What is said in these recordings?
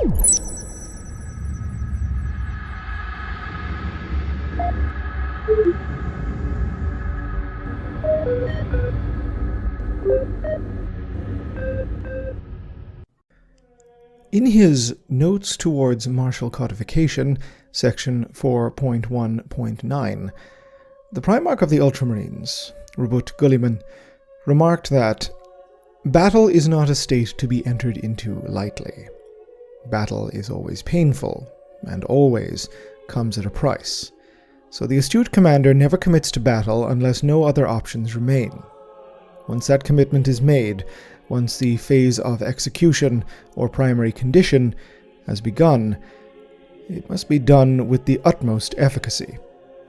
In his Notes Towards Martial Codification, section 4.1.9, the Primarch of the Ultramarines, Robert Gulliman, remarked that battle is not a state to be entered into lightly. Battle is always painful, and always comes at a price. So the astute commander never commits to battle unless no other options remain. Once that commitment is made, once the phase of execution or primary condition has begun, it must be done with the utmost efficacy.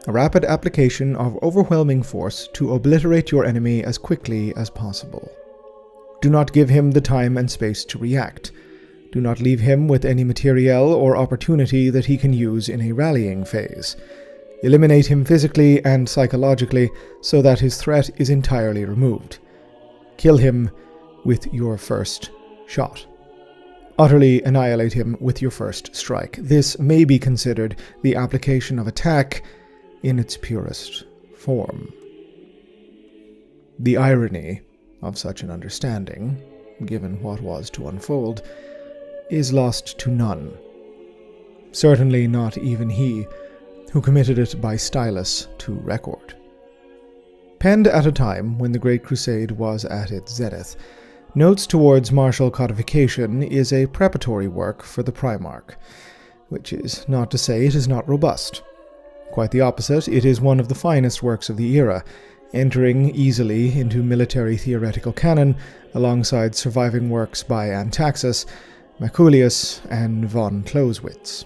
A rapid application of overwhelming force to obliterate your enemy as quickly as possible. Do not give him the time and space to react. Do not leave him with any materiel or opportunity that he can use in a rallying phase. Eliminate him physically and psychologically so that his threat is entirely removed. Kill him with your first shot. Utterly annihilate him with your first strike. This may be considered the application of attack in its purest form. The irony of such an understanding, given what was to unfold, is lost to none. Certainly not even he who committed it by stylus to record. Penned at a time when the Great Crusade was at its zenith, Notes Towards Martial Codification is a preparatory work for the Primarch, which is not to say it is not robust. Quite the opposite, it is one of the finest works of the era, entering easily into military theoretical canon alongside surviving works by Antaxis, Maculius, and von Clausewitz.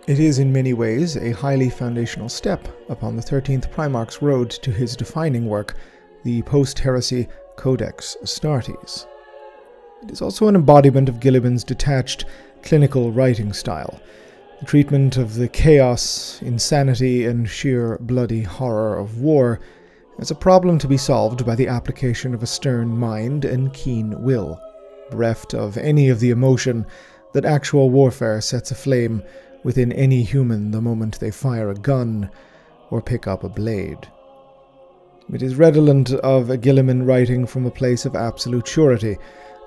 It is in many ways a highly foundational step upon the 13th Primarch's road to his defining work, the post-heresy Codex Astartes. It is also an embodiment of Gilliman's detached, clinical writing style, the treatment of the chaos, insanity, and sheer bloody horror of war as a problem to be solved by the application of a stern mind and keen will, bereft of any of the emotion that actual warfare sets aflame within any human the moment they fire a gun or pick up a blade. It is redolent of a Gilliman writing from a place of absolute surety,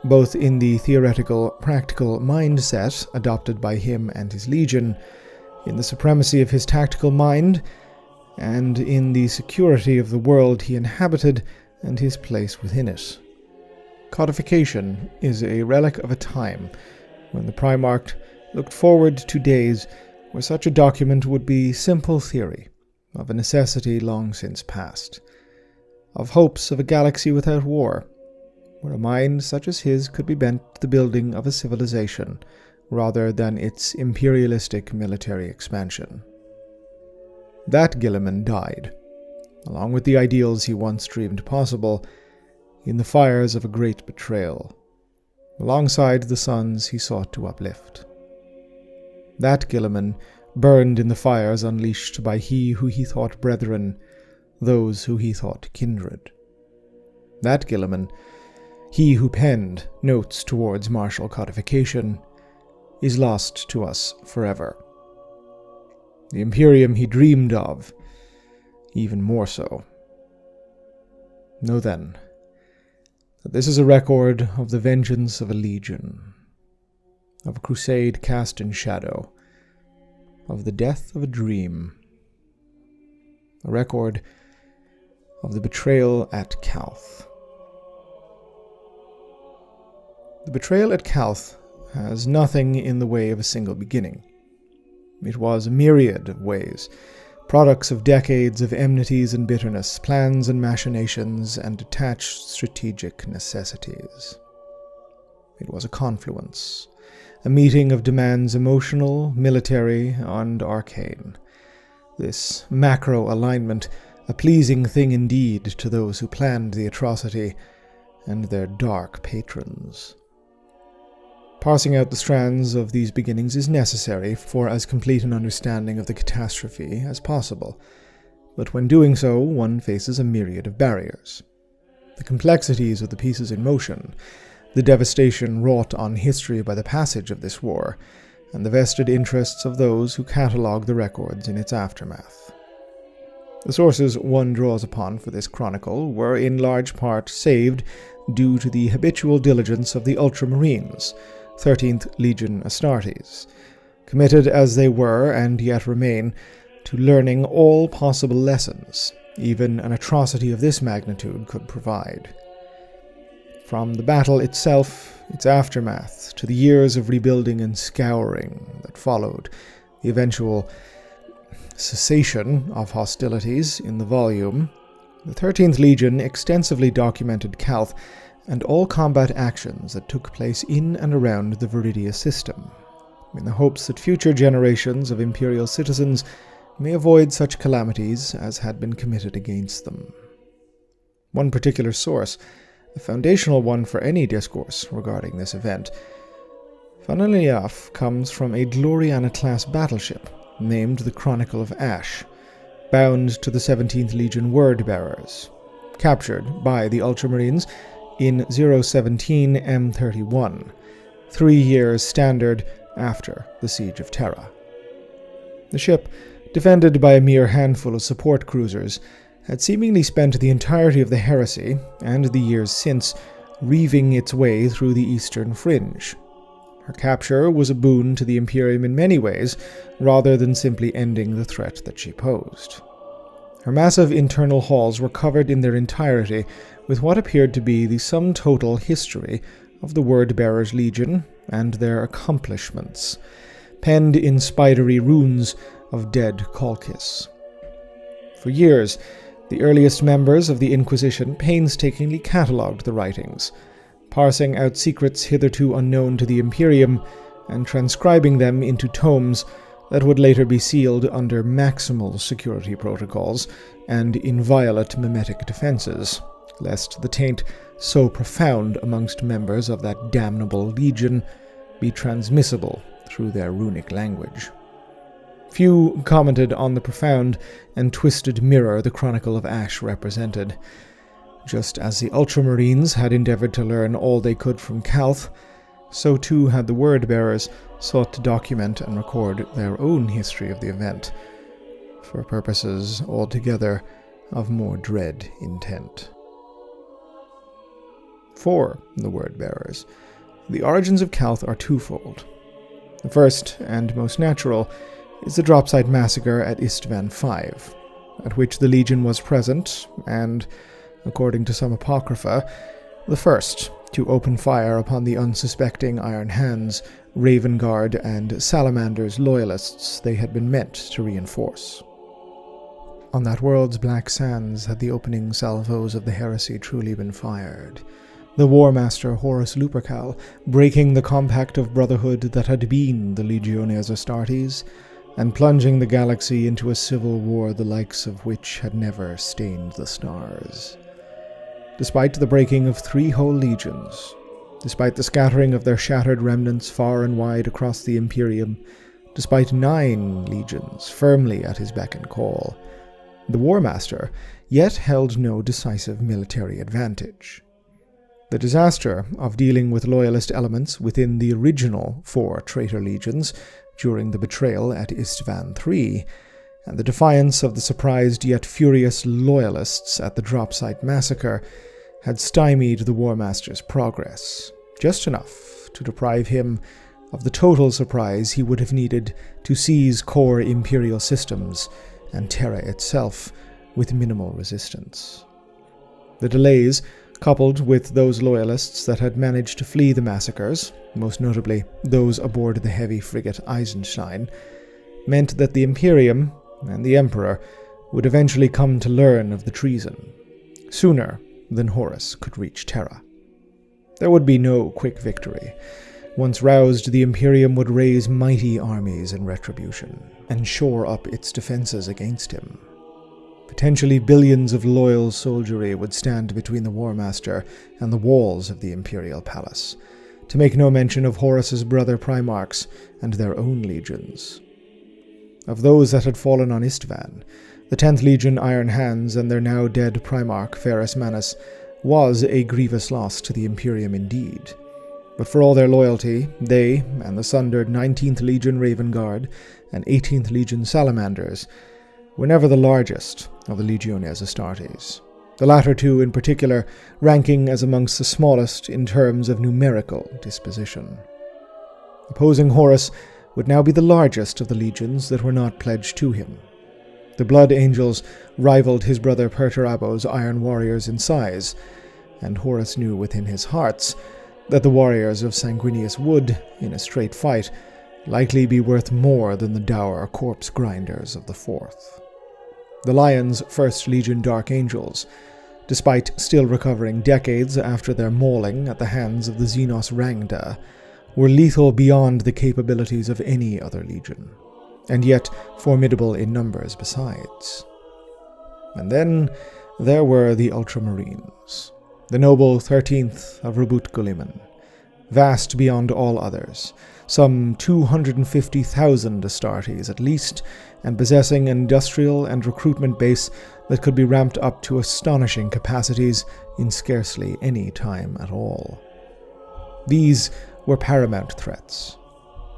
both in the theoretical, practical mindset adopted by him and his legion, in the supremacy of his tactical mind, and in the security of the world he inhabited and his place within it. Codification is a relic of a time when the Primarch looked forward to days where such a document would be simple theory, of a necessity long since past, of hopes of a galaxy without war, where a mind such as his could be bent to the building of a civilization rather than its imperialistic military expansion. That Gilliman died, along with the ideals he once dreamed possible, in the fires of a great betrayal, alongside the sons he sought to uplift. That Gilliman burned in the fires unleashed by he who he thought brethren, those who he thought kindred. That Gilliman, he who penned Notes Towards Martial Codification, is lost to us forever. The Imperium he dreamed of, even more so. Know then, that this is a record of the vengeance of a legion, of a crusade cast in shadow, of the death of a dream, a record of the betrayal at Calth. The betrayal at Calth has nothing in the way of a single beginning. It was a myriad of ways, products of decades of enmities and bitterness, plans and machinations, and detached strategic necessities. It was a confluence, a meeting of demands emotional, military, and arcane. This macro-alignment, a pleasing thing indeed to those who planned the atrocity and their dark patrons. Parsing out the strands of these beginnings is necessary for as complete an understanding of the catastrophe as possible, but when doing so, one faces a myriad of barriers. The complexities of the pieces in motion, the devastation wrought on history by the passage of this war, and the vested interests of those who catalogue the records in its aftermath. The sources one draws upon for this chronicle were in large part saved due to the habitual diligence of the Ultramarines, 13th Legion Astartes, committed as they were and yet remain to learning all possible lessons even an atrocity of this magnitude could provide. From the battle itself, its aftermath, to the years of rebuilding and scouring that followed, the eventual cessation of hostilities in the volume, the 13th Legion extensively documented Calth and all combat actions that took place in and around the Viridia system, in the hopes that future generations of Imperial citizens may avoid such calamities as had been committed against them. One particular source, a foundational one for any discourse regarding this event, funnily enough, comes from a Gloriana-class battleship named the Chronicle of Ash, bound to the 17th Legion Word-Bearers, captured by the Ultramarines in 017 M31, 3 years standard after the Siege of Terra. The ship, defended by a mere handful of support cruisers, had seemingly spent the entirety of the heresy, and the years since, reaving its way through the eastern fringe. Her capture was a boon to the Imperium in many ways, rather than simply ending the threat that she posed. Her massive internal halls were covered in their entirety with what appeared to be the sum total history of the Word-Bearers Legion and their accomplishments, penned in spidery runes of dead Colchis. For years, the earliest members of the Inquisition painstakingly catalogued the writings, parsing out secrets hitherto unknown to the Imperium and transcribing them into tomes that would later be sealed under maximal security protocols and inviolate mimetic defenses, lest the taint so profound amongst members of that damnable legion be transmissible through their runic language. Few commented on the profound and twisted mirror the Chronicle of Ash represented. Just as the Ultramarines had endeavored to learn all they could from Calth, so too had the Word-Bearers sought to document and record their own history of the event, for purposes altogether of more dread intent. For the Word-Bearers, the origins of Calth are twofold. The first, and most natural, is the Dropsite Massacre at Istvan V, at which the Legion was present, and, according to some apocrypha, the first to open fire upon the unsuspecting Iron Hands, Raven Guard, and Salamander's loyalists they had been meant to reinforce. On that world's black sands had the opening salvos of the heresy truly been fired, the War Master Horus Lupercal breaking the compact of brotherhood that had been the Legiones Astartes, and plunging the galaxy into a civil war the likes of which had never stained the stars. Despite the breaking of 3 whole legions, despite the scattering of their shattered remnants far and wide across the Imperium, despite 9 legions firmly at his beck and call, the War Master yet held no decisive military advantage. The disaster of dealing with loyalist elements within the original 4 traitor legions during the betrayal at Istvan III, and the defiance of the surprised yet furious loyalists at the Dropsite Massacre had stymied the War Master's progress, just enough to deprive him of the total surprise he would have needed to seize core Imperial systems and Terra itself with minimal resistance. The delays, coupled with those loyalists that had managed to flee the massacres, most notably those aboard the heavy frigate Eisenstein, meant that the Imperium and the Emperor would eventually come to learn of the treason, sooner than Horus could reach Terra. There would be no quick victory. Once roused, the Imperium would raise mighty armies in retribution, and shore up its defenses against him. Potentially billions of loyal soldiery would stand between the War Master and the walls of the Imperial Palace, to make no mention of Horus's brother Primarchs and their own legions. Of those that had fallen on Istvan, the 10th Legion Iron Hands and their now dead Primarch Ferrus Manus was a grievous loss to the Imperium indeed, But for all their loyalty, they, and the sundered 19th Legion Raven Guard and 18th Legion Salamanders, were never the largest of the Legiones Astartes, the latter two in particular ranking as amongst the smallest in terms of numerical disposition. Opposing Horus would now be the largest of the legions that were not pledged to him. The Blood Angels rivaled his brother Perturabo's Iron Warriors in size, and Horus knew within his hearts that the warriors of Sanguinius would, in a straight fight, likely be worth more than the dour corpse grinders of the Fourth. The Lion's 1st Legion Dark Angels, despite still recovering decades after their mauling at the hands of the Xenos Rangda, were lethal beyond the capabilities of any other legion, and yet formidable in numbers besides. And then there were the Ultramarines, the noble 13th of Rubut Guliman, vast beyond all others, some 250,000 Astartes at least, and possessing an industrial and recruitment base that could be ramped up to astonishing capacities in scarcely any time at all. These were paramount threats.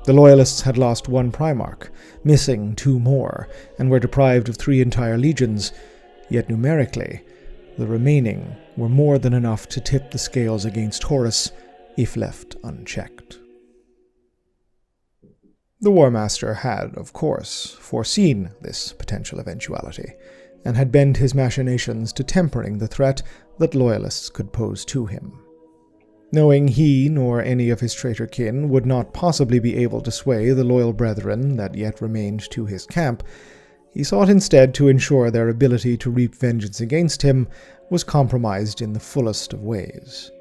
The Loyalists had lost one Primarch, missing 2 more, and were deprived of 3 entire legions, yet numerically, the remaining were more than enough to tip the scales against Horus if left unchecked. The War Master had, of course, foreseen this potential eventuality, and had bent his machinations to tempering the threat that Loyalists could pose to him. Knowing he nor any of his traitor kin would not possibly be able to sway the loyal brethren that yet remained to his camp, he sought instead to ensure their ability to reap vengeance against him was compromised in the fullest of ways.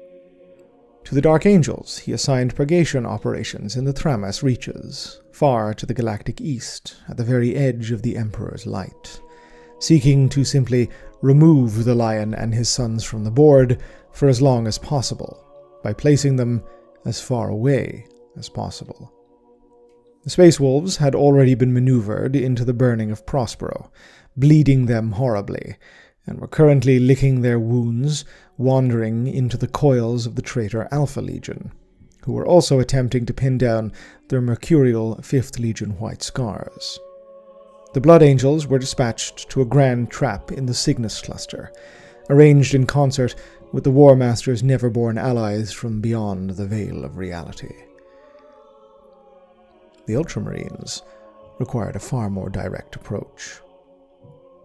To the Dark Angels he assigned purgation operations in the Thramas reaches, far to the galactic east, at the very edge of the Emperor's light, seeking to simply remove the Lion and his sons from the board for as long as possible, by placing them as far away as possible. The Space Wolves had already been maneuvered into the burning of Prospero, bleeding them horribly, and were currently licking their wounds, wandering into the coils of the traitor Alpha Legion, who were also attempting to pin down their mercurial 5th Legion White Scars. The Blood Angels were dispatched to a grand trap in the Cygnus cluster, arranged in concert with the War Master's never-born allies from beyond the veil of reality. The Ultramarines required a far more direct approach.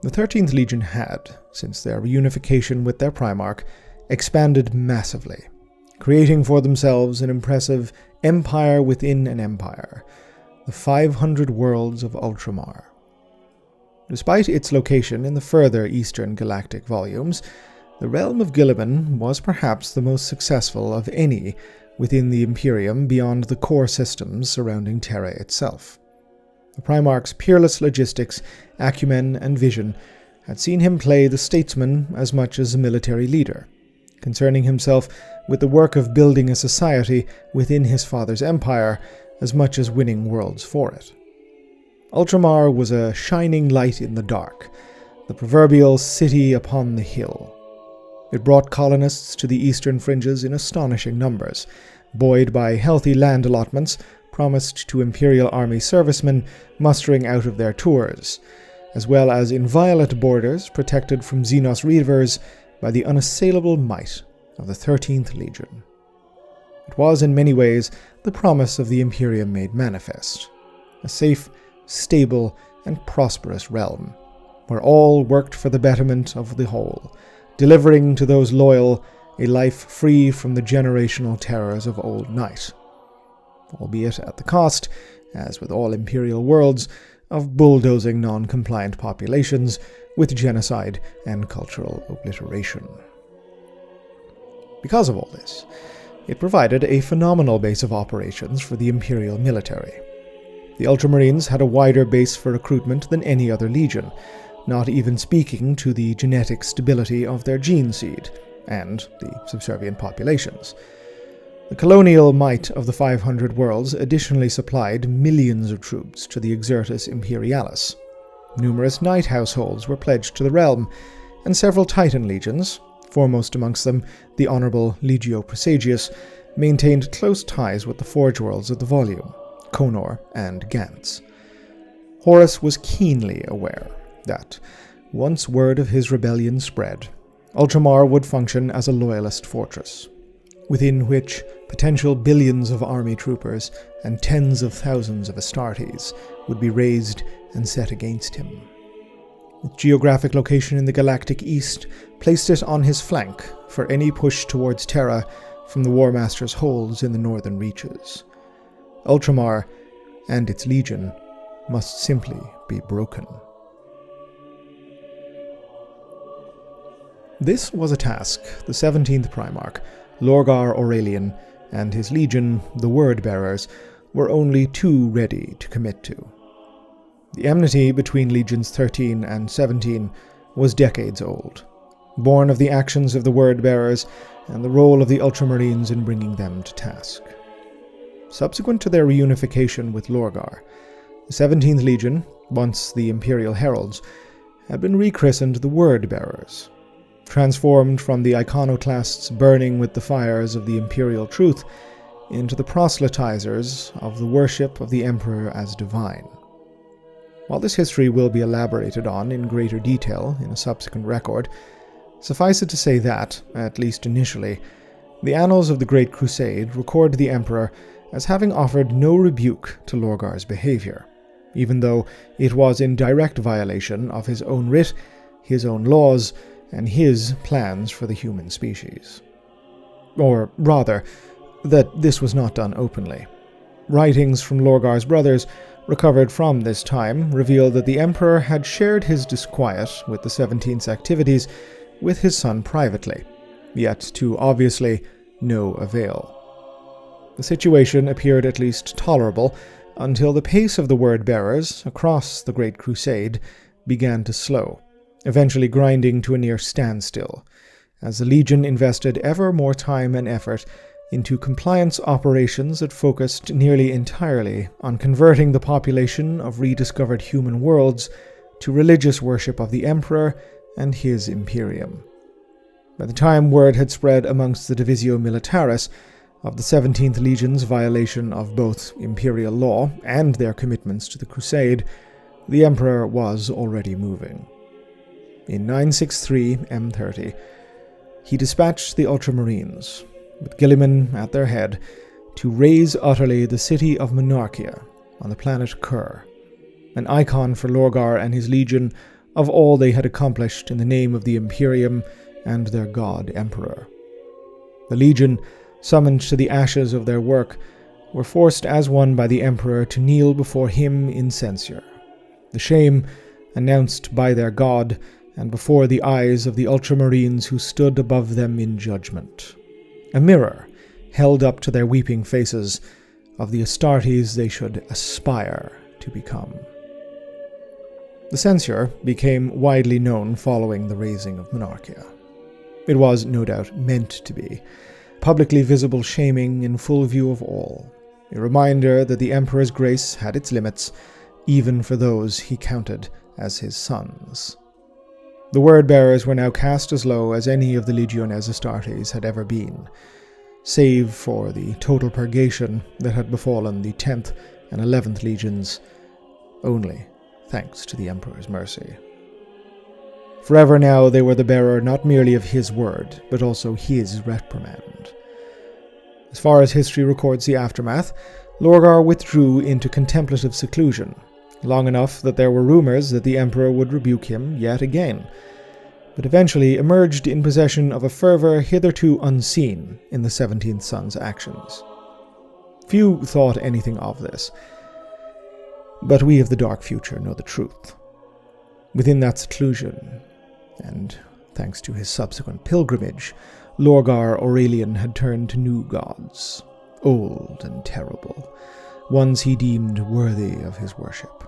The 13th Legion had, since their reunification with their Primarch, expanded massively, creating for themselves an impressive empire within an empire, the 500 worlds of Ultramar. Despite its location in the further eastern galactic volumes, the realm of Guilliman was perhaps the most successful of any within the Imperium beyond the core systems surrounding Terra itself. The Primarch's peerless logistics, acumen, and vision had seen him play the statesman as much as a military leader, concerning himself with the work of building a society within his father's empire as much as winning worlds for it. Ultramar was a shining light in the dark, the proverbial city upon the hill. It brought colonists to the eastern fringes in astonishing numbers, buoyed by healthy land allotments promised to Imperial Army servicemen mustering out of their tours, as well as inviolate borders protected from Xenos reavers by the unassailable might of the 13th Legion. It was in many ways the promise of the Imperium made manifest, a safe, stable, and prosperous realm, where all worked for the betterment of the whole, delivering to those loyal a life free from the generational terrors of old night, albeit at the cost, as with all imperial worlds, of bulldozing non-compliant populations with genocide and cultural obliteration. Because of all this, it provided a phenomenal base of operations for the imperial military. The Ultramarines had a wider base for recruitment than any other legion, not even speaking to the genetic stability of their gene seed, and the subservient populations. The colonial might of the 500 worlds additionally supplied millions of troops to the Exertus Imperialis. Numerous knight households were pledged to the realm, and several Titan legions, foremost amongst them the Honorable Legio Praesagius, maintained close ties with the Forge Worlds of the volume, Conor and Gantz. Horus was keenly aware that, once word of his rebellion spread, Ultramar would function as a loyalist fortress, within which potential billions of army troopers and tens of thousands of Astartes would be raised and set against him. Its geographic location in the galactic east placed it on his flank for any push towards Terra from the War Master's holds in the northern reaches. Ultramar and its legion must simply be broken. This was a task the 17th Primarch, Lorgar Aurelian, and his legion, the Word-Bearers, were only too ready to commit to. The enmity between Legions 13 and 17 was decades old, born of the actions of the Word-Bearers and the role of the Ultramarines in bringing them to task. Subsequent to their reunification with Lorgar, the 17th Legion, once the Imperial Heralds, had been rechristened the Word-Bearers, transformed from the iconoclasts burning with the fires of the Imperial truth into the proselytizers of the worship of the Emperor as divine. While this history will be elaborated on in greater detail in a subsequent record, suffice it to say that, at least initially, the annals of the Great Crusade record the Emperor as having offered no rebuke to Lorgar's behavior, even though it was in direct violation of his own writ, his own laws, and his plans for the human species. Or rather, that this was not done openly. Writings from Lorgar's brothers recovered from this time revealed that the Emperor had shared his disquiet with the 17th's activities with his son privately, yet to obviously no avail. The situation appeared at least tolerable until the pace of the Word-Bearers across the Great Crusade began to slow, eventually grinding to a near standstill, as the Legion invested ever more time and effort into compliance operations that focused nearly entirely on converting the population of rediscovered human worlds to religious worship of the Emperor and his Imperium. By the time word had spread amongst the Divisio Militaris of the 17th Legion's violation of both Imperial law and their commitments to the Crusade, the Emperor was already moving. In 963 M30, he dispatched the Ultramarines, with Guilliman at their head, to raze utterly the city of Monarchia on the planet Kur, an icon for Lorgar and his legion of all they had accomplished in the name of the Imperium and their god Emperor. The legion, summoned to the ashes of their work, were forced as one by the Emperor to kneel before him in censure, the shame announced by their god and before the eyes of the Ultramarines who stood above them in judgment. A mirror held up to their weeping faces of the Astartes they should aspire to become. The censure became widely known following the razing of Monarchia. It was, no doubt, meant to be, publicly visible shaming in full view of all, a reminder that the Emperor's grace had its limits, even for those he counted as his sons. The Word-Bearers were now cast as low as any of the Legiones Astartes had ever been, save for the total purgation that had befallen the 10th and 11th Legions, only thanks to the Emperor's mercy. Forever now they were the bearer not merely of his word, but also his reprimand. As far as history records the aftermath, Lorgar withdrew into contemplative seclusion, long enough that there were rumors that the Emperor would rebuke him yet again, but eventually emerged in possession of a fervor hitherto unseen in the 17th son's actions. Few thought anything of this, but we of the dark future know the truth. Within that seclusion, and thanks to his subsequent pilgrimage, Lorgar Aurelian had turned to new gods, old and terrible, ones he deemed worthy of his worship.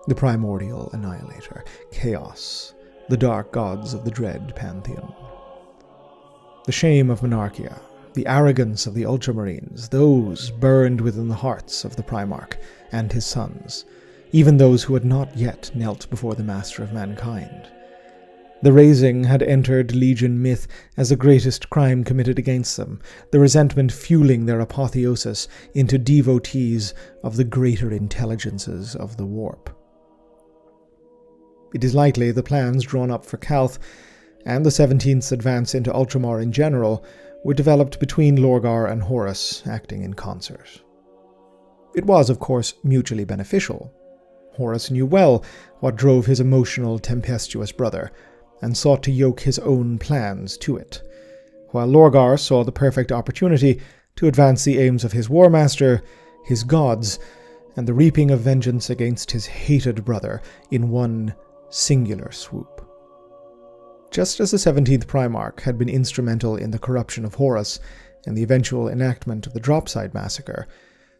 The primordial annihilator, Chaos, the dark gods of the dread pantheon. The shame of Monarchia, the arrogance of the Ultramarines, those burned within the hearts of the Primarch and his sons, even those who had not yet knelt before the Master of Mankind. The Raising had entered Legion myth as the greatest crime committed against them, the resentment fueling their apotheosis into devotees of the greater intelligences of the warp. It is likely the plans drawn up for Calth and the 17th's advance into Ultramar in general were developed between Lorgar and Horus, acting in concert. It was, of course, mutually beneficial. Horus knew well what drove his emotional, tempestuous brother, and sought to yoke his own plans to it, while Lorgar saw the perfect opportunity to advance the aims of his War Master, his gods, and the reaping of vengeance against his hated brother in one singular swoop. Just as the 17th Primarch had been instrumental in the corruption of Horus and the eventual enactment of the Dropside Massacre,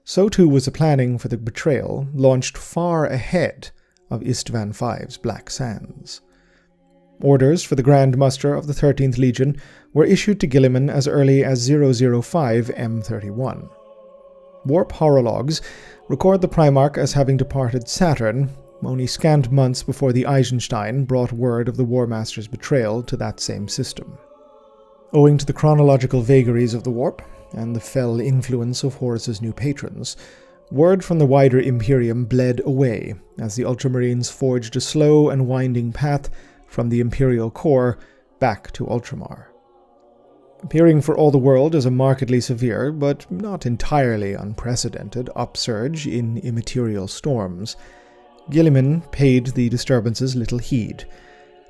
so too was the planning for the Betrayal launched far ahead of Istvan V's Black Sands. Orders for the Grand Muster of the 13th Legion were issued to Guilliman as early as 005 M31. Warp horologs record the Primarch as having departed Saturn only scant months before the Eisenstein brought word of the War Master's betrayal to that same system. Owing to the chronological vagaries of the Warp and the fell influence of Horus's new patrons, word from the wider Imperium bled away as the Ultramarines forged a slow and winding path from the Imperial core back to Ultramar. Appearing for all the world as a markedly severe, but not entirely unprecedented, upsurge in immaterial storms, Guilliman paid the disturbances little heed,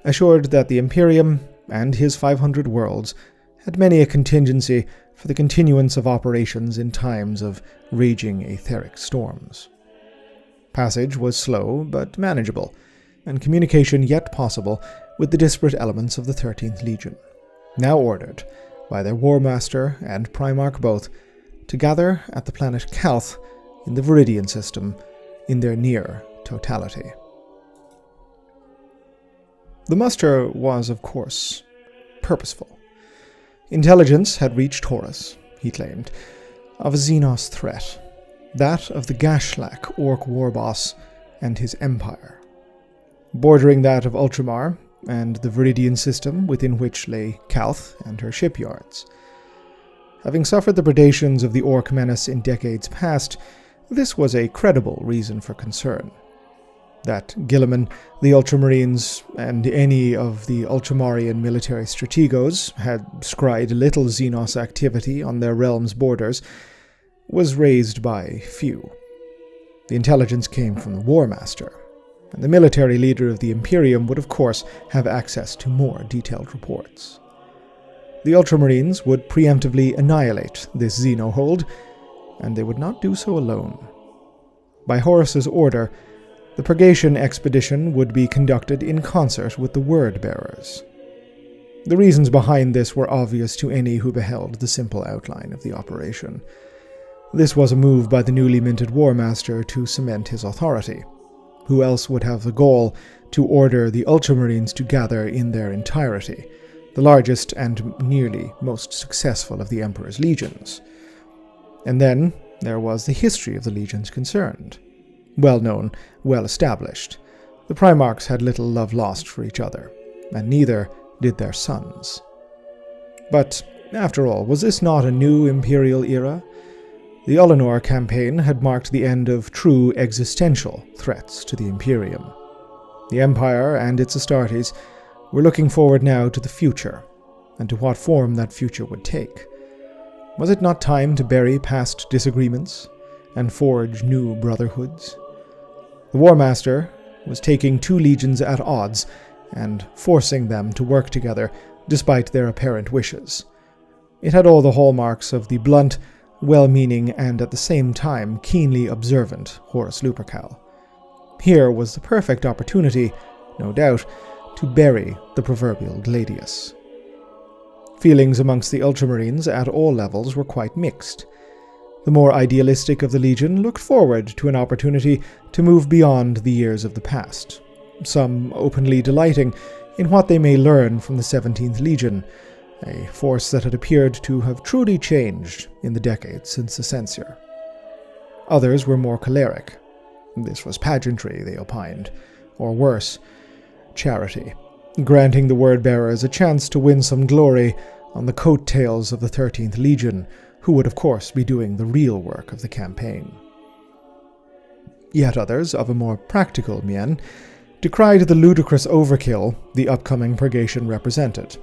assured that the Imperium and his 500 worlds had many a contingency for the continuance of operations in times of raging etheric storms. Passage was slow but manageable, and communication yet possible with the disparate elements of the 13th Legion, now ordered, by their War Master and Primarch both, to gather at the planet Calth in the Viridian system in their near totality. The muster was, of course, purposeful. Intelligence had reached Horus, he claimed, of a Xenos threat, that of the Gashlak Orc war boss and his empire, bordering that of Ultramar and the Viridian system within which lay Calth and her shipyards. Having suffered the predations of the Orc menace in decades past, this was a credible reason for concern. That Guilliman, the Ultramarines, and any of the Ultramarian military strategos had scried little Xenos activity on their realm's borders was raised by few. The intelligence came from the War Master, and the military leader of the Imperium would of course have access to more detailed reports. The Ultramarines would preemptively annihilate this Xenohold, and they would not do so alone. By Horus's order, the purgation expedition would be conducted in concert with the Word-bearers. The reasons behind this were obvious to any who beheld the simple outline of the operation. This was a move by the newly minted War Master to cement his authority. Who else would have the gall to order the Ultramarines to gather in their entirety, the largest and nearly most successful of the Emperor's legions? And then there was the history of the legions concerned. Well known, well established. The Primarchs had little love lost for each other, and neither did their sons. But, after all, was this not a new Imperial era? The Ulanor campaign had marked the end of true existential threats to the Imperium. The Empire and its Astartes were looking forward now to the future, and to what form that future would take. Was it not time to bury past disagreements and forge new brotherhoods? The War Master was taking two legions at odds and forcing them to work together despite their apparent wishes. It had all the hallmarks of the blunt, well-meaning, and at the same time keenly observant Horus Lupercal. Here was the perfect opportunity, no doubt, to bury the proverbial Gladius. Feelings amongst the Ultramarines at all levels were quite mixed. The more idealistic of the Legion looked forward to an opportunity to move beyond the years of the past, some openly delighting in what they may learn from the 17th Legion, a force that had appeared to have truly changed in the decades since the censure. Others were more choleric. This was pageantry, they opined, or worse, charity. granting the word-bearers a chance to win some glory on the coattails of the 13th Legion, who would of course be doing the real work of the campaign. Yet others, of a more practical mien, decried the ludicrous overkill the upcoming purgation represented.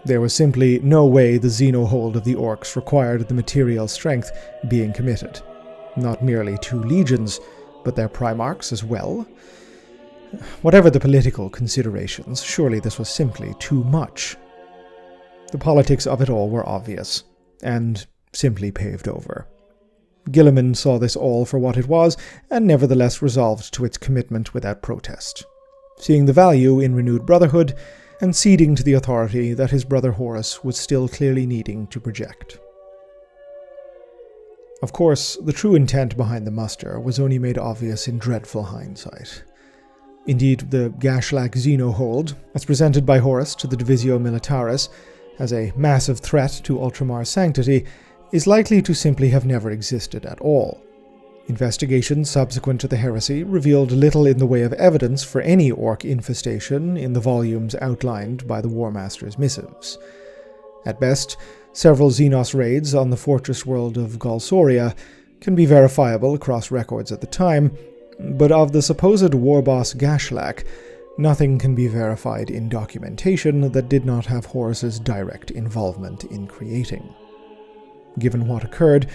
There was simply no way the xenohold of the orcs required the material strength being committed. Not merely 2 legions, but their primarchs as well. Whatever the political considerations, surely this was simply too much. The politics of it all were obvious, and simply paved over. Guilliman saw this all for what it was, and nevertheless resolved to its commitment without protest, seeing the value in renewed brotherhood, and ceding to the authority that his brother Horus was still clearly needing to project. Of course, the true intent behind the muster was only made obvious in dreadful hindsight. Indeed, the Gashlak Xenohold, as presented by Horus to the Divisio Militaris as a massive threat to Ultramar's sanctity, is likely to simply have never existed at all. Investigations subsequent to the heresy revealed little in the way of evidence for any orc infestation in the volumes outlined by the War Master's missives. At best, several Xenos raids on the fortress world of Galsoria can be verifiable across records at the time, but of the supposed war boss Gashlak, nothing can be verified in documentation that did not have Horus's direct involvement in creating. Given what occurred,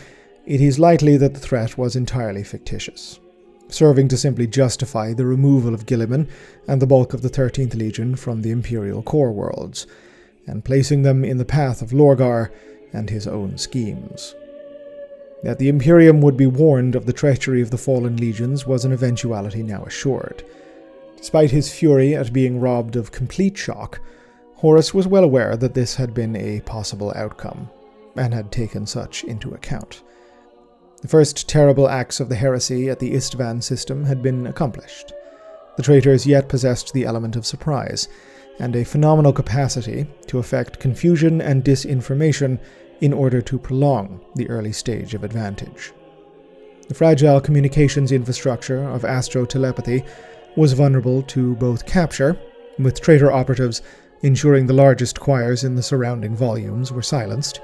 it is likely that the threat was entirely fictitious, serving to simply justify the removal of Guilliman and the bulk of the 13th Legion from the Imperial core worlds, and placing them in the path of Lorgar and his own schemes. That the Imperium would be warned of the treachery of the fallen legions was an eventuality now assured. Despite his fury at being robbed of complete shock, Horus was well aware that this had been a possible outcome, and had taken such into account. The first terrible acts of the heresy at the Istvan system had been accomplished. The traitors yet possessed the element of surprise, and a phenomenal capacity to effect confusion and disinformation in order to prolong the early stage of advantage. The fragile communications infrastructure of astro-telepathy was vulnerable to both capture, with traitor operatives ensuring the largest choirs in the surrounding volumes were silenced,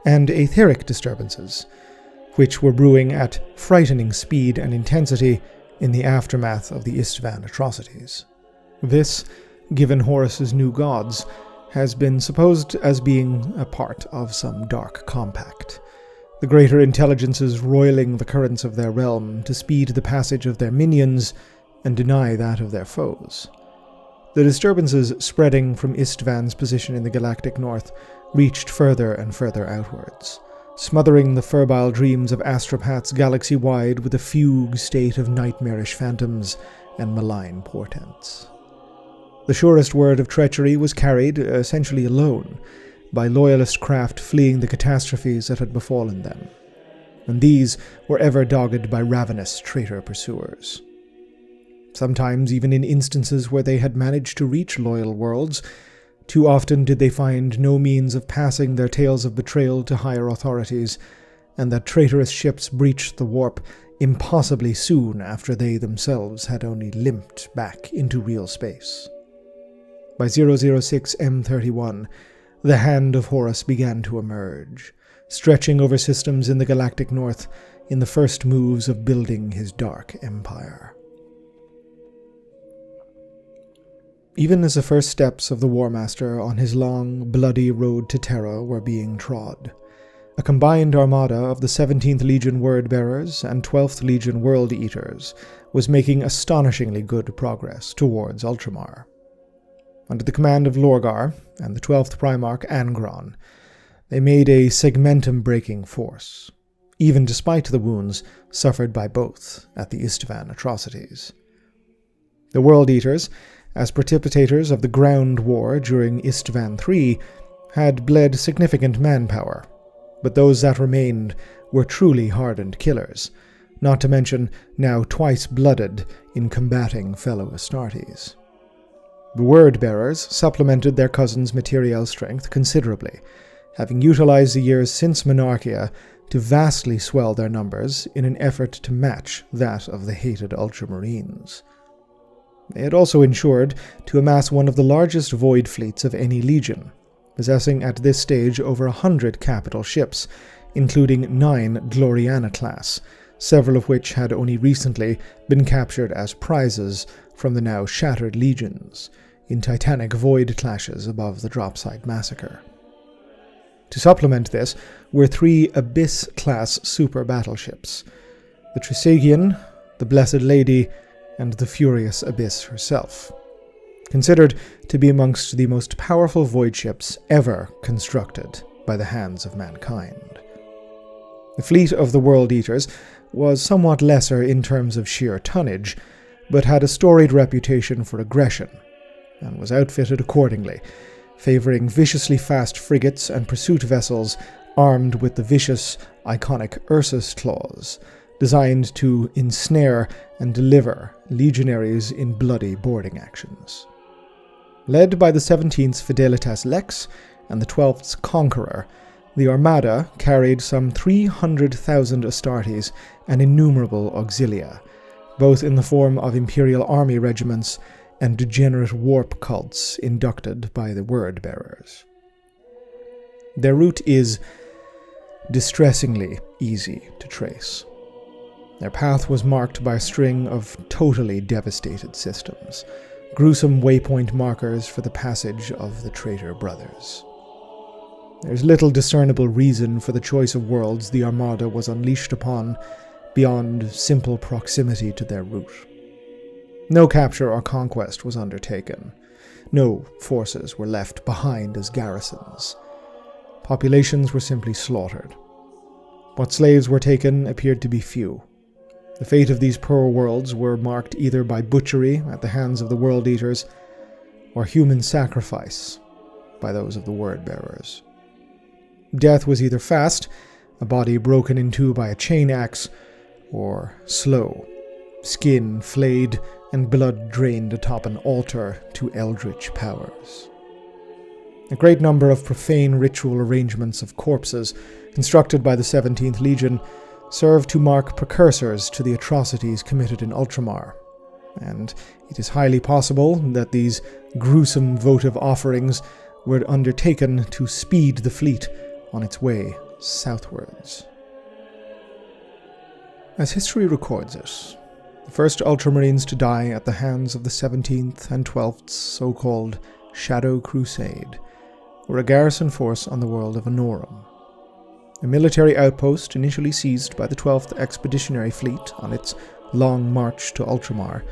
and etheric disturbances, which were brewing at frightening speed and intensity in the aftermath of the Istvan atrocities. This, given Horus's new gods, has been supposed as being a part of some dark compact, the greater intelligences roiling the currents of their realm to speed the passage of their minions and deny that of their foes. The disturbances spreading from Istvan's position in the galactic north reached further and further outwards, smothering the ferbile dreams of astropaths galaxy-wide with a fugue state of nightmarish phantoms and malign portents. The surest word of treachery was carried, essentially alone, by loyalist craft fleeing the catastrophes that had befallen them, and these were ever dogged by ravenous traitor pursuers. Sometimes even in instances where they had managed to reach loyal worlds, too often did they find no means of passing their tales of betrayal to higher authorities, and that traitorous ships breached the warp impossibly soon after they themselves had only limped back into real space. By 006 M31, the hand of Horus began to emerge, stretching over systems in the galactic north in the first moves of building his dark empire. Even as the first steps of the War Master on his long, bloody road to Terra were being trod, a combined armada of the 17th Legion Word-Bearers and 12th Legion World-Eaters was making astonishingly good progress towards Ultramar. Under the command of Lorgar and the 12th Primarch Angron, they made a segmentum-breaking force, even despite the wounds suffered by both at the Istvan atrocities. The World-Eaters, as precipitators of the ground war during Istvan III, had bled significant manpower, but those that remained were truly hardened killers, not to mention now twice blooded in combating fellow Astartes. The Word-Bearers supplemented their cousins' material strength considerably, having utilized the years since Monarchia to vastly swell their numbers in an effort to match that of the hated Ultramarines. They had also ensured to amass one of the largest void fleets of any legion, possessing at this stage over 100 capital ships, including 9 Gloriana-class, several of which had only recently been captured as prizes from the now shattered legions in titanic void clashes above the Dropside Massacre. To supplement this were 3 Abyss-class super battleships, the Trisagion, the Blessed Lady, and the Furious Abyss herself, considered to be amongst the most powerful void ships ever constructed by the hands of mankind. The fleet of the World Eaters was somewhat lesser in terms of sheer tonnage, but had a storied reputation for aggression, and was outfitted accordingly, favouring viciously fast frigates and pursuit vessels armed with the vicious, iconic Ursus claws, designed to ensnare and deliver legionaries in bloody boarding actions. Led by the 17th's Fidelitas Lex and the 12th's Conqueror, the Armada carried some 300,000 Astartes and innumerable auxilia, both in the form of Imperial Army regiments and degenerate warp cults inducted by the Word-bearers. Their route is distressingly easy to trace. Their path was marked by a string of totally devastated systems, gruesome waypoint markers for the passage of the traitor brothers. There's little discernible reason for the choice of worlds the Armada was unleashed upon beyond simple proximity to their route. No capture or conquest was undertaken. No forces were left behind as garrisons. Populations were simply slaughtered. What slaves were taken appeared to be few. The fate of these poor worlds were marked either by butchery at the hands of the World Eaters, or human sacrifice by those of the Word-bearers. Death was either fast, a body broken in two by a chain axe, or slow, skin flayed and blood drained atop an altar to eldritch powers. A great number of profane ritual arrangements of corpses, constructed by the 17th Legion, served to mark precursors to the atrocities committed in Ultramar, and it is highly possible that these gruesome votive offerings were undertaken to speed the fleet on its way southwards. As history records it, the first Ultramarines to die at the hands of the 17th and 12th so-called Shadow Crusade were a garrison force on the world of Anorum, a military outpost initially seized by the 12th Expeditionary Fleet on its long march to Ultramar.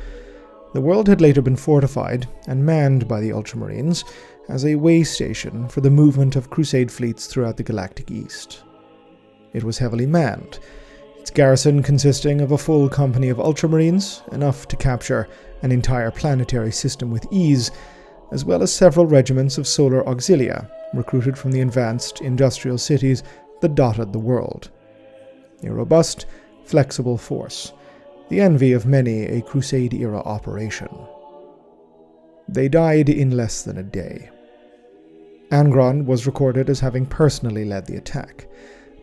The world had later been fortified and manned by the Ultramarines as a way station for the movement of Crusade fleets throughout the Galactic East. It was heavily manned, its garrison consisting of a full company of Ultramarines, enough to capture an entire planetary system with ease, as well as several regiments of solar auxilia, recruited from the advanced industrial cities that dotted the world. A robust, flexible force, the envy of many a Crusade-era operation. They died in less than a day. Angron was recorded as having personally led the attack,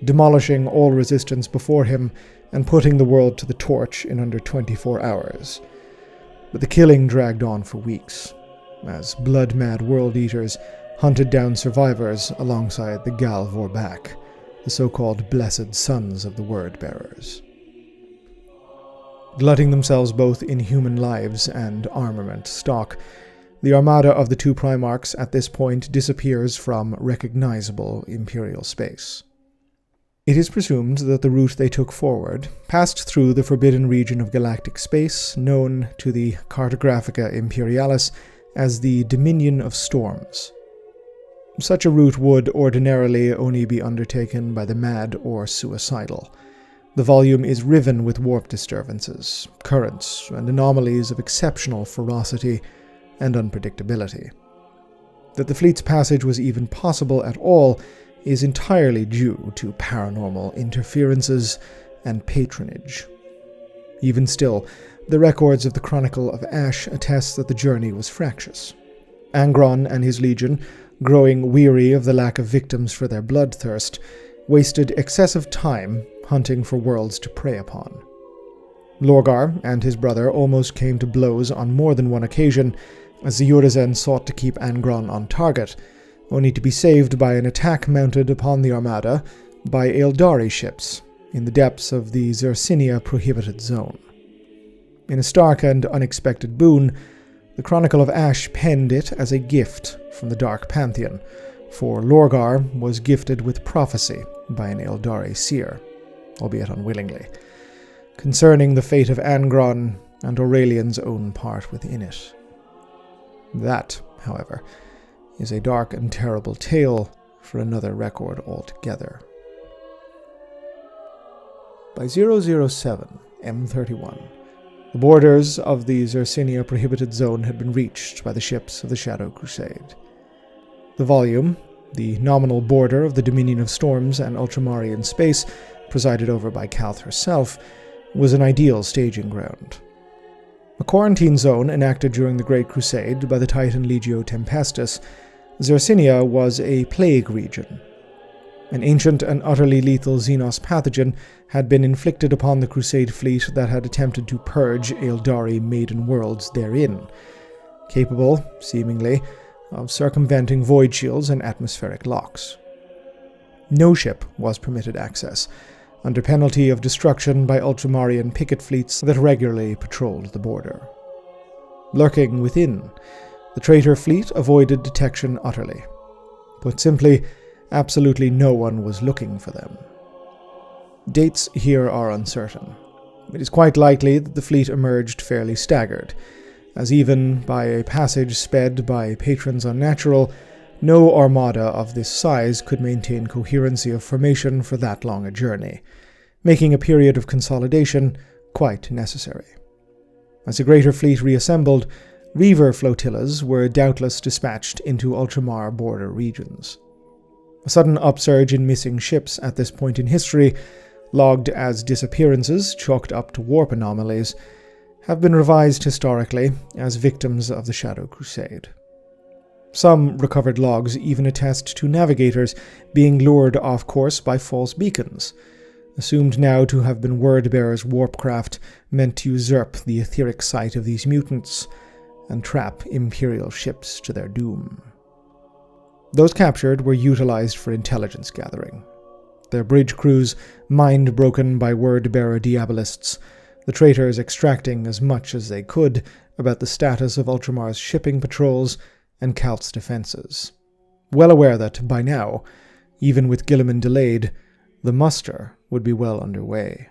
demolishing all resistance before him and putting the world to the torch in under 24 hours. But the killing dragged on for weeks, as blood-mad World Eaters hunted down survivors alongside the Gal Vorbak, the so-called blessed sons of the Word-bearers. Glutting themselves both in human lives and armament stock, the armada of the two Primarchs at this point disappears from recognizable Imperial space. It is presumed that the route they took forward passed through the forbidden region of galactic space known to the Cartographica Imperialis as the Dominion of Storms. Such a route would ordinarily only be undertaken by the mad or suicidal. The volume is riven with warp disturbances, currents, and anomalies of exceptional ferocity and unpredictability. That the fleet's passage was even possible at all is entirely due to paranormal interferences and patronage. Even still, the records of the Chronicle of Ash attest that the journey was fractious. Angron and his legion, growing weary of the lack of victims for their bloodthirst, wasted excessive time hunting for worlds to prey upon. Lorgar and his brother almost came to blows on more than one occasion as the Urizen sought to keep Angron on target, only to be saved by an attack mounted upon the armada by Eldari ships in the depths of the Xersinia prohibited zone. In a stark and unexpected boon, the Chronicle of Ash penned it as a gift from the Dark Pantheon, for Lorgar was gifted with prophecy by an Eldari seer, albeit unwillingly, concerning the fate of Angron and Aurelian's own part within it. That, however, is a dark and terrible tale for another record altogether. By 007 M31, the borders of the Xersinia prohibited zone had been reached by the ships of the Shadow Crusade. The volume, the nominal border of the Dominion of Storms and Ultramarian space, presided over by Calth herself, was an ideal staging ground. A quarantine zone enacted during the Great Crusade by the Titan Legio Tempestus, Xersinia was a plague region. An ancient and utterly lethal Xenos pathogen had been inflicted upon the Crusade fleet that had attempted to purge Eldari maiden worlds therein, capable, seemingly, of circumventing void shields and atmospheric locks. No ship was permitted access, under penalty of destruction by Ultramarian picket fleets that regularly patrolled the border. Lurking within, the traitor fleet avoided detection utterly. Put simply, absolutely no one was looking for them. Dates here are uncertain. It is quite likely that the fleet emerged fairly staggered, as even by a passage sped by patrons unnatural, no armada of this size could maintain coherency of formation for that long a journey, making a period of consolidation quite necessary. As the greater fleet reassembled, Reaver flotillas were doubtless dispatched into Ultramar border regions. A sudden upsurge in missing ships at this point in history, logged as disappearances chalked up to warp anomalies, have been revised historically as victims of the Shadow Crusade. Some recovered logs even attest to navigators being lured off course by false beacons, assumed now to have been Word-Bearer's warpcraft meant to usurp the etheric sight of these mutants and trap Imperial ships to their doom. Those captured were utilized for intelligence gathering. Their bridge crews mind broken by Word-Bearer Diabolists, the traitors extracting as much as they could about the status of Ultramar's shipping patrols and Calth's defenses, well aware that, by now, even with Guilliman delayed, the muster would be well underway.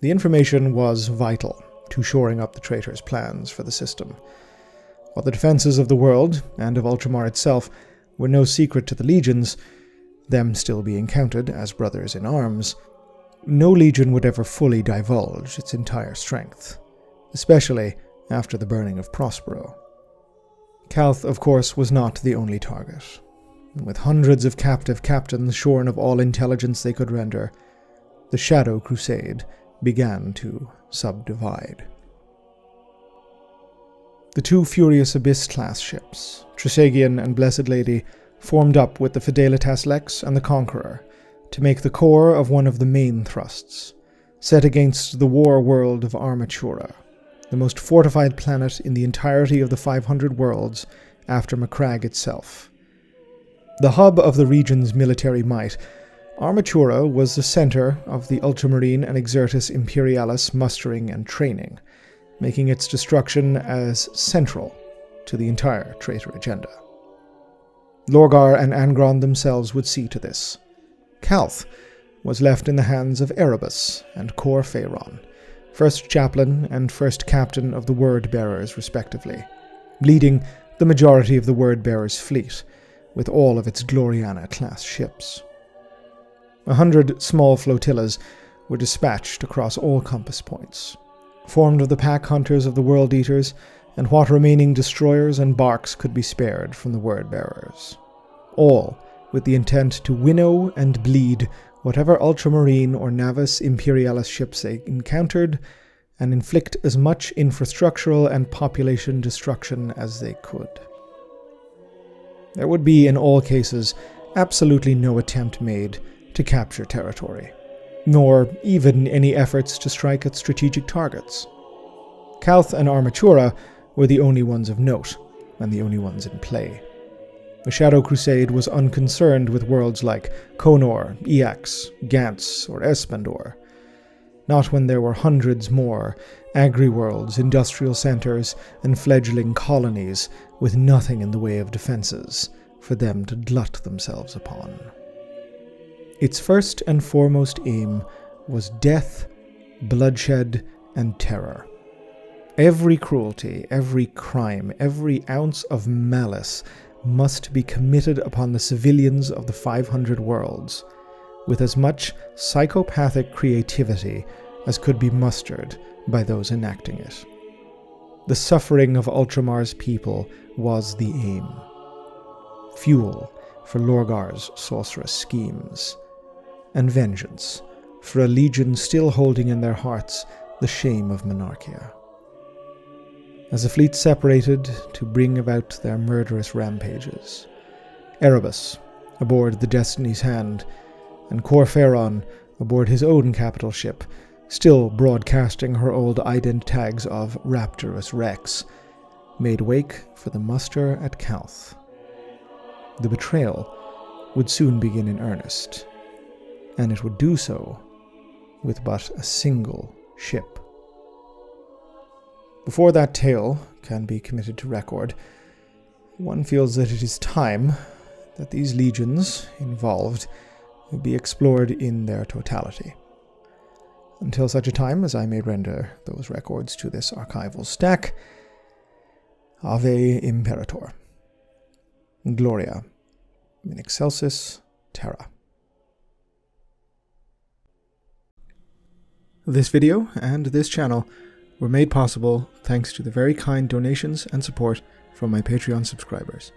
The information was vital to shoring up the traitors' plans for the system. While the defenses of the world, and of Ultramar itself, were no secret to the legions, them still being counted as brothers in arms, no legion would ever fully divulge its entire strength, especially after the burning of Prospero. Calth, of course, was not the only target. With hundreds of captive captains shorn of all intelligence they could render, the Shadow Crusade began to subdivide. The two Furious Abyss-class ships, Trisagion and Blessed Lady, formed up with the Fidelitas Lex and the Conqueror to make the core of one of the main thrusts, set against the war world of Armatura, the most fortified planet in the entirety of the 500 worlds after Macragge itself. The hub of the region's military might, Armatura was the center of the Ultramarine and Exertus Imperialis mustering and training, making its destruction as central to the entire traitor agenda. Lorgar and Angron themselves would see to this. Calth was left in the hands of Erebus and Cor Phaeron, first chaplain and first captain of the Word-Bearers respectively, leading the majority of the Word-Bearers' fleet, with all of its Gloriana-class ships. 100 small flotillas were dispatched across all compass points, formed of the pack hunters of the World Eaters, and what remaining destroyers and barks could be spared from the Word-Bearers, all with the intent to winnow and bleed whatever Ultramarine or Navis Imperialis ships they encountered, and inflict as much infrastructural and population destruction as they could. There would be, in all cases, absolutely no attempt made to capture territory. nor even any efforts to strike at strategic targets. Calth and Armatura were the only ones of note, and the only ones in play. The Shadow Crusade was unconcerned with worlds like Konor, Eax, Gantz, or Espandor. Not when there were hundreds more agri-worlds, industrial centers, and fledgling colonies with nothing in the way of defenses for them to glut themselves upon. Its first and foremost aim was death, bloodshed, and terror. Every cruelty, every crime, every ounce of malice must be committed upon the civilians of the 500 worlds, with as much psychopathic creativity as could be mustered by those enacting it. The suffering of Ultramar's people was the aim. Fuel for Lorgar's sorcerous schemes, and vengeance for a legion still holding in their hearts the shame of Monarchia. As the fleet separated to bring about their murderous rampages, Erebus aboard the Destiny's Hand, and Corferon aboard his own capital ship, still broadcasting her old ident tags of Rapturous Rex, made wake for the muster at Calth. The betrayal would soon begin in earnest, and it would do so with but a single ship. Before that tale can be committed to record, one feels that it is time that these legions involved be explored in their totality. Until such a time as I may render those records to this archival stack, Ave Imperator. Gloria in excelsis terra. This video and this channel were made possible thanks to the very kind donations and support from my Patreon subscribers.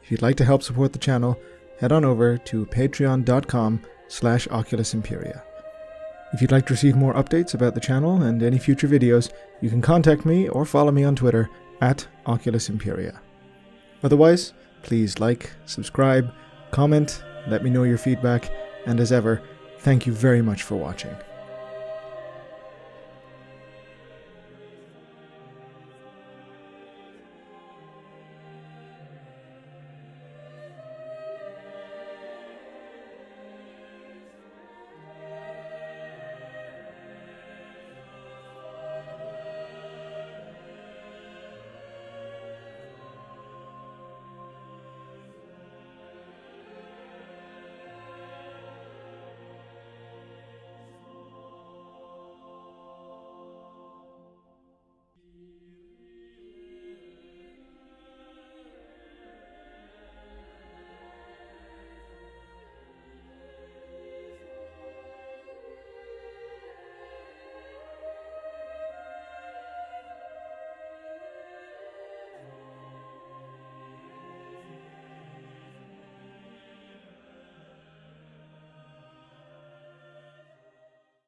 If you'd like to help support the channel, head on over to patreon.com/OculusImperia. If you'd like to receive more updates about the channel and any future videos, you can contact me or follow me on Twitter @OculusImperia. Otherwise, please like, subscribe, comment, let me know your feedback, and as ever, thank you very much for watching.